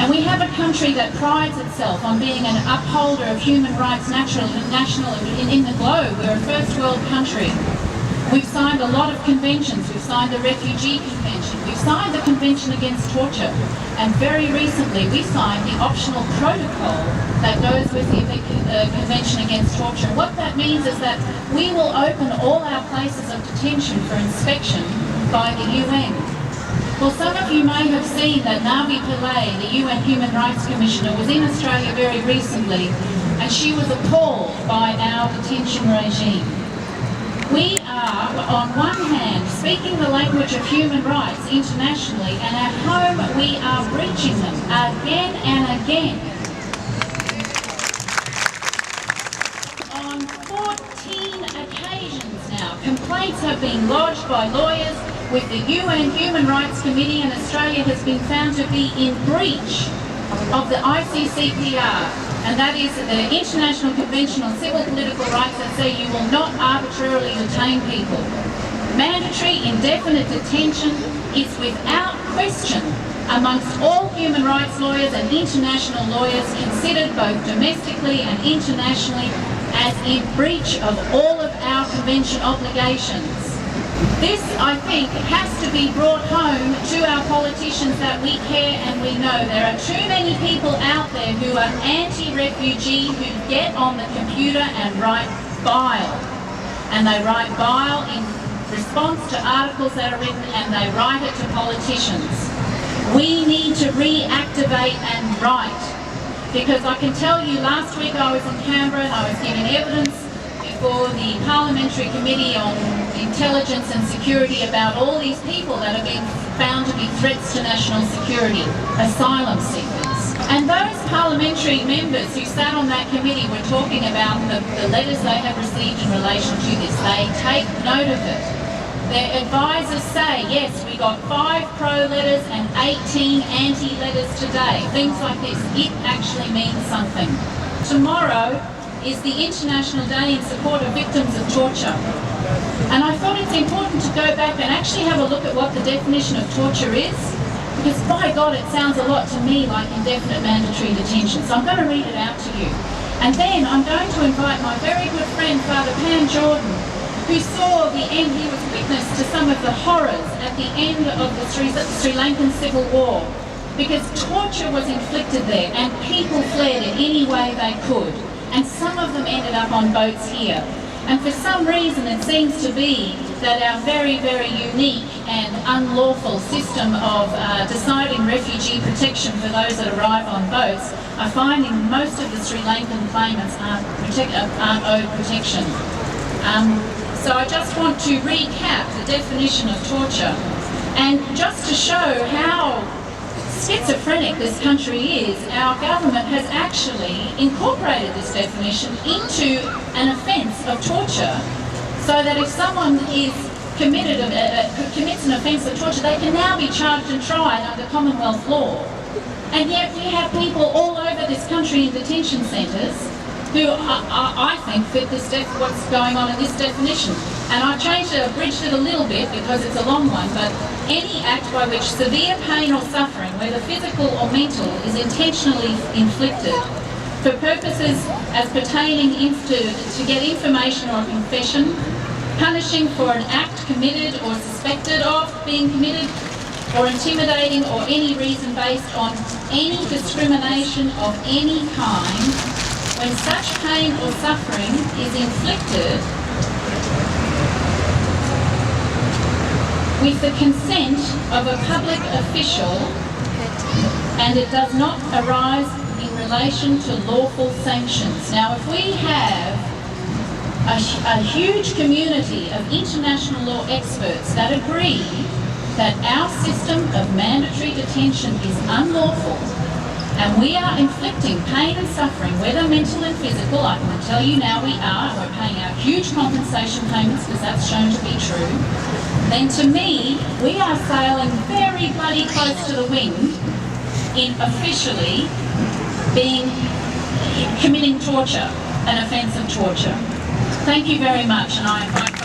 And we have a country that prides itself on being an upholder of human rights national in the globe. We're a first world country. We've signed a lot of conventions. We've signed the Refugee Convention. We've signed the Convention Against Torture. And very recently we signed the optional protocol that goes with the Convention Against Torture. And what that means is that we will open all our places of detention for inspection by the UN. Well, some of you may have seen that Navi Pillay, the UN Human Rights Commissioner, was in Australia very recently, and she was appalled by our detention regime. We are, on one hand, speaking the language of human rights internationally, and at home we are breaching them again and again. On 14 occasions now, complaints have been lodged by lawyers with the UN Human Rights Committee, and Australia has been found to be in breach of the ICCPR, and that is the International Convention on Civil Political Rights, that say you will not arbitrarily detain people. Mandatory indefinite detention is without question amongst all human rights lawyers and international lawyers considered both domestically and internationally as in breach of all of our convention obligations. This, I think, has to be brought home to our politicians, that we care and we know. There are too many people out there who are anti-refugee, who get on the computer and write bile. And they write bile in response to articles that are written, and they write it to politicians. We need to reactivate and write. Because I can tell you, last week I was in Canberra and I was giving evidence for the Parliamentary Committee on Intelligence and Security about all these people that have been found to be threats to national security, asylum seekers. And those parliamentary members who sat on that committee were talking about the letters they have received in relation to this. They take note of it. Their advisors say, yes, we got 5 pro letters and 18 anti letters today. Things like this. It actually means something. Tomorrow is the International Day in support of victims of torture. And I thought it's important to go back and actually have a look at what the definition of torture is, because by God, it sounds a lot to me like indefinite mandatory detention. So I'm going to read it out to you. And then I'm going to invite my very good friend, Father Pan Jordan, who saw the end, he was witness to some of the horrors at the end of the Sri Lankan Civil War, because torture was inflicted there and people fled in any way they could. And some of them ended up on boats here. And for some reason it seems to be that our very, very unique and unlawful system of deciding refugee protection for those that arrive on boats are finding most of the Sri Lankan claimants aren't owed protection. So I just want to recap the definition of torture, and just to show how schizophrenic this country is, our government has actually incorporated this definition into an offence of torture, so that if someone is commits an offence of torture, they can now be charged and tried under Commonwealth law. And yet we have people all over this country in detention centres who I think fit this what's going on in this definition. And I've abridged it a little bit because it's a long one, but any act by which severe pain or suffering, whether physical or mental, is intentionally inflicted for purposes as pertaining to get information or confession, punishing for an act committed or suspected of being committed, or intimidating, or any reason based on any discrimination of any kind, when such pain or suffering is inflicted with the consent of a public official and it does not arise in relation to lawful sanctions. Now, if we have a huge community of international law experts that agree that our system of mandatory detention is unlawful, and we are inflicting pain and suffering, whether mental and physical, I can tell you now we are, and we're paying out huge compensation payments because that's shown to be true, then to me, we are sailing very bloody close to the wind in officially committing torture, an offence of torture. Thank you very much, and I invite